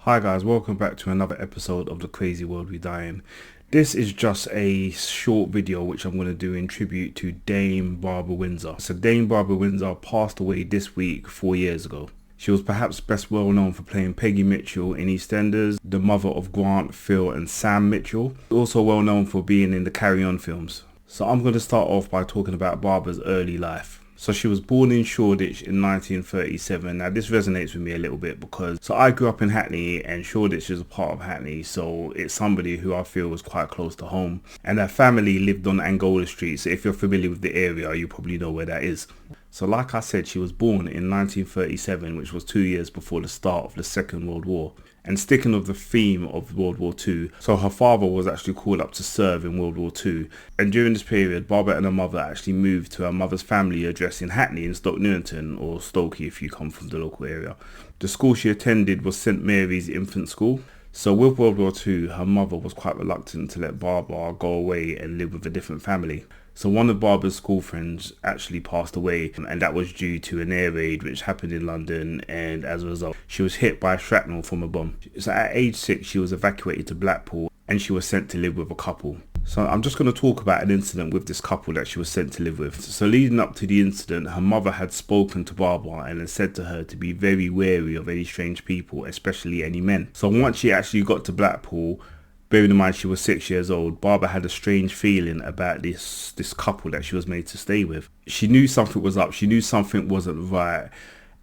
Hi guys, welcome back to another episode of the crazy world we die in. This is just a short video which I'm going to do in tribute to Dame Barbara Windsor. So Dame Barbara Windsor passed away this week 4 years ago. She was perhaps best well known for playing Peggy Mitchell in Eastenders, the mother of Grant, Phil and Sam Mitchell. Also well known for being in the Carry On films. So I'm going to start off by talking about Barbara's early life. So she was born in Shoreditch in 1937. Now this resonates with me a little bit because I grew up in Hackney and Shoreditch is a part of Hackney, so it's somebody who I feel was quite close to home. And her family lived on Angola Street, so if you're familiar with the area you probably know where that is. So like I said, she was born in 1937, which was 2 years before the start of the Second World War. And sticking with the theme of World War II, so her father was actually called up to serve in World War II. And during this period, Barbara and her mother actually moved to her mother's family address in Hackney in Stoke Newington, or Stokey if you come from the local area. The school she attended was St Mary's Infant School. So with World War II, her mother was quite reluctant to let Barbara go away and live with a different family. So one of Barbara's school friends actually passed away, and that was due to an air raid which happened in London, and as a result she was hit by shrapnel from a bomb. So at age 6 she was evacuated to Blackpool and she was sent to live with a couple. So I'm just going to talk about an incident with this couple that she was sent to live with. So leading up to the incident, her mother had spoken to Barbara and had said to her to be very wary of any strange people, especially any men. So once she actually got to Blackpool, bearing in mind she was 6 years old, Barbara had a strange feeling about this couple that she was made to stay with. She knew something was up. She knew something wasn't right.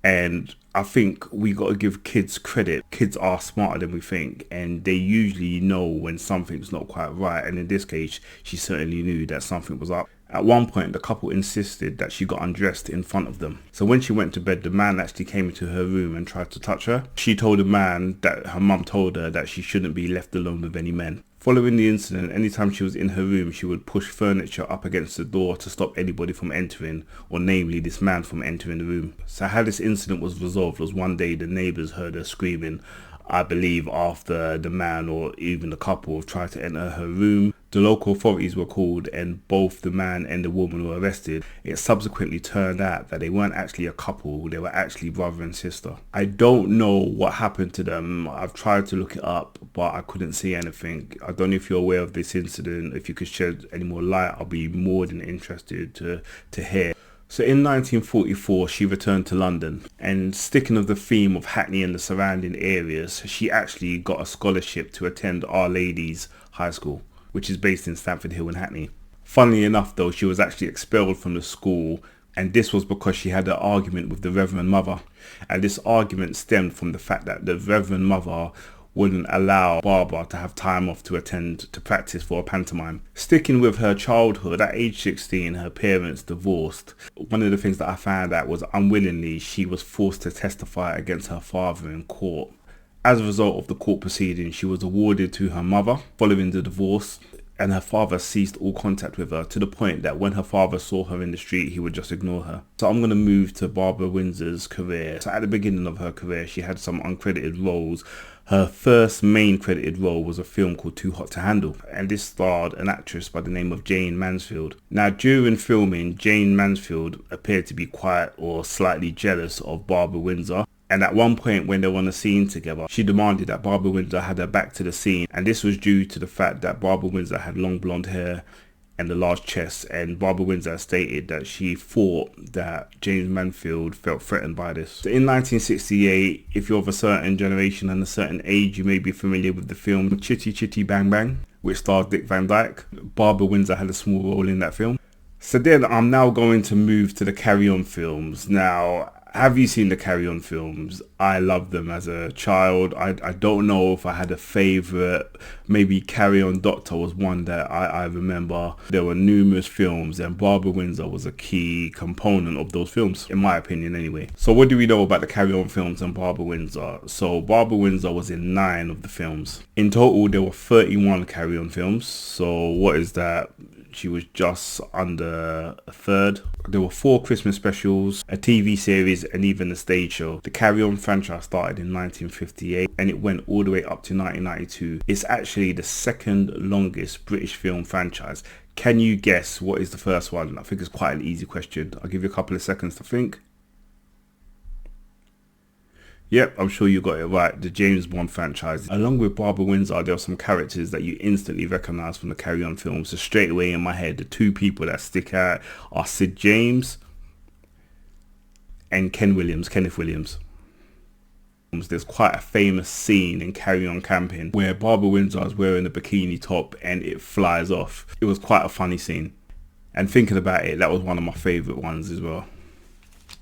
And I think we got to give kids credit. Kids are smarter than we think, and they usually know when something's not quite right. And in this case, she certainly knew that something was up. At one point, the couple insisted that she got undressed in front of them. So when she went to bed, the man actually came into her room and tried to touch her. She told the man that her mum told her that she shouldn't be left alone with any men. Following the incident, anytime she was in her room, she would push furniture up against the door to stop anybody from entering, or namely this man from entering the room. So how this incident was resolved was one day the neighbours heard her screaming, I believe after the man or even the couple tried to enter her room. The local authorities were called and both the man and the woman were arrested. It subsequently turned out that they weren't actually a couple, they were actually brother and sister. I don't know what happened to them. I've tried to look it up, but I couldn't see anything. I don't know if you're aware of this incident. If you could shed any more light, I'll be more than interested to hear. So in 1944 she returned to London, and sticking with the theme of Hackney and the surrounding areas, she actually got a scholarship to attend Our Lady's High School, which is based in Stamford Hill in Hackney. Funnily enough though, she was actually expelled from the school, and this was because she had an argument with the Reverend Mother. And this argument stemmed from the fact that the Reverend Mother wouldn't allow Barbara to have time off to attend to practice for a pantomime. Sticking with her childhood, at age 16 her parents divorced. One of the things that I found out was unwillingly she was forced to testify against her father in court. As a result of the court proceedings, she was awarded to her mother following the divorce, and her father ceased all contact with her, to the point that when her father saw her in the street he would just ignore her. So I'm going to move to Barbara Windsor's career. So at the beginning of her career she had some uncredited roles. Her first main credited role was a film called Too Hot to Handle, and this starred an actress by the name of Jane Mansfield. Now during filming, Jane Mansfield appeared to be quite or slightly jealous of Barbara Windsor. And at one point when they were on a scene together, she demanded that Barbara Windsor had her back to the scene, and this was due to the fact that Barbara Windsor had long blonde hair and a large chest, and Barbara Windsor stated that she thought that James Mansfield felt threatened by this. So in 1968, if you're of a certain generation and a certain age, you may be familiar with the film Chitty Chitty Bang Bang, which starred Dick Van Dyke. Barbara Windsor had a small role in that film. So then I'm now going to move to the Carry On films. Now, have you seen the Carry On films? I loved them as a child. I don't know if I had a favourite. Maybe Carry On Doctor was one that I remember. There were numerous films, and Barbara Windsor was a key component of those films, in my opinion anyway. So what do we know about the Carry On films and Barbara Windsor? So Barbara Windsor was in 9 of the films. In total there were 31 Carry On films. So what is that? She was just under a third. There were 4 Christmas specials, a TV series and even a stage show. The Carry On franchise started in 1958 and it went all the way up to 1992. It's actually the second longest British film franchise. Can you guess what is the first one? I think it's quite an easy question. I'll give you a couple of seconds to think. Yep, I'm sure you got it right. The James Bond franchise. Along with Barbara Windsor, there are some characters that you instantly recognize from the Carry On films. So straight away in my head, the two people that stick out are Sid James and Kenneth Williams. There's quite a famous scene in Carry On Camping where Barbara Windsor is wearing a bikini top and it flies off. It was quite a funny scene. And thinking about it, that was one of my favourite ones as well.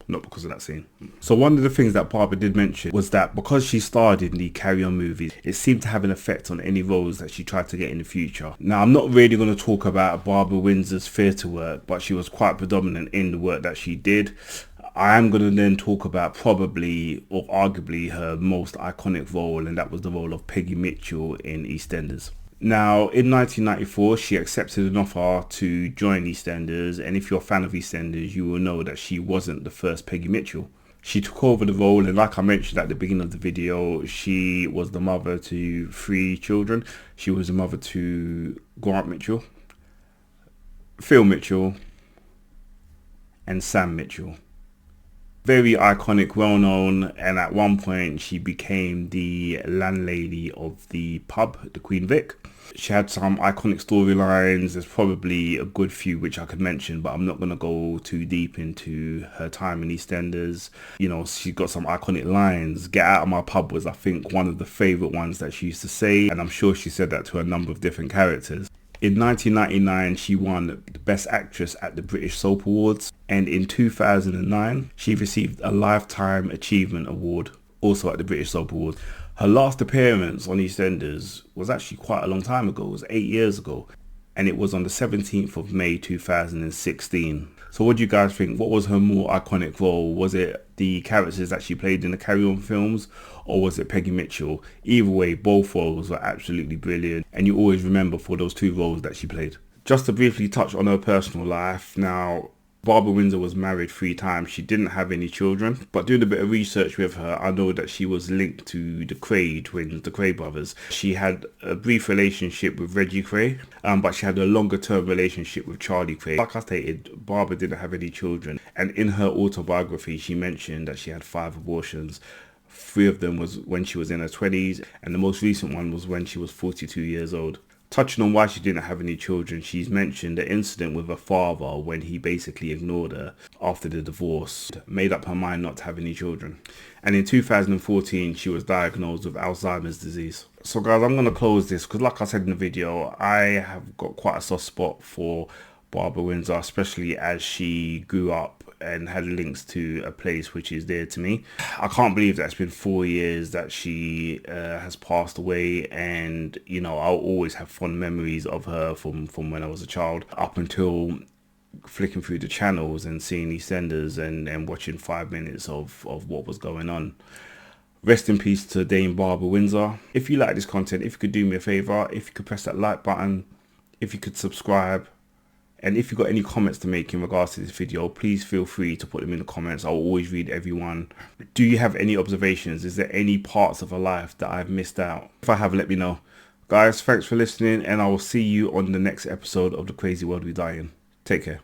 Not because of that scene. So one of the things that Barbara did mention was that because she starred in the Carry On movies, it seemed to have an effect on any roles that she tried to get in the future. Now, I'm not really going to talk about Barbara Windsor's theatre work, but she was quite predominant in the work that she did. I am going to then talk about probably or arguably her most iconic role, and that was the role of Peggy Mitchell in EastEnders. Now, in 1994, she accepted an offer to join EastEnders, and if you're a fan of EastEnders, you will know that she wasn't the first Peggy Mitchell. She took over the role, and like I mentioned at the beginning of the video, she was the mother to 3 children. She was the mother to Grant Mitchell, Phil Mitchell, and Sam Mitchell. Very iconic, well known, and at one point she became the landlady of the pub, the Queen Vic. She had some iconic storylines. There's probably a good few which I could mention, but I'm not going to go too deep into her time in EastEnders. You know, she got some iconic lines. Get out of my pub was, I think, one of the favourite ones that she used to say, and I'm sure she said that to a number of different characters. In 1999, she won the Best Actress at the British Soap Awards, and in 2009, she received a Lifetime Achievement Award, also at the British Soap Awards. Her last appearance on EastEnders was actually quite a long time ago. It was 8 years ago, and it was on the 17th of May 2016. So what do you guys think? What was her more iconic role? Was it the characters that she played in the Carry On films, or was it Peggy Mitchell? Either way, both roles were absolutely brilliant, and you always remember for those 2 roles that she played. Just to briefly touch on her personal life. Now, Barbara Windsor was married 3 times. She didn't have any children, but doing a bit of research with her, I know that she was linked to the Cray twins, the Cray brothers. She had a brief relationship with Reggie Cray, but she had a longer term relationship with Charlie Cray. Like I stated, Barbara didn't have any children, and in her autobiography, she mentioned that she had 5 abortions. 3 of them was when she was in her 20s, and the most recent one was when she was 42 years old. Touching on why she didn't have any children, she's mentioned the incident with her father when he basically ignored her after the divorce, made up her mind not to have any children. And in 2014, she was diagnosed with Alzheimer's disease. So guys, I'm going to close this because like I said in the video, I have got quite a soft spot for Barbara Windsor, especially as she grew up and had links to a place which is dear to me. I can't believe that it's been 4 years that she has passed away, and you know, I'll always have fond memories of her from when I was a child up until flicking through the channels and seeing EastEnders and watching 5 minutes of what was going on. Rest in peace to Dame Barbara Windsor. If you like this content, if you could do me a favour, if you could press that like button, if you could subscribe, and if you've got any comments to make in regards to this video, please feel free to put them in the comments. I'll always read everyone. Do you have any observations? Is there any parts of her life that I've missed out? If I have, let me know. Guys, thanks for listening, and I will see you on the next episode of The Crazy World We Die In. Take care.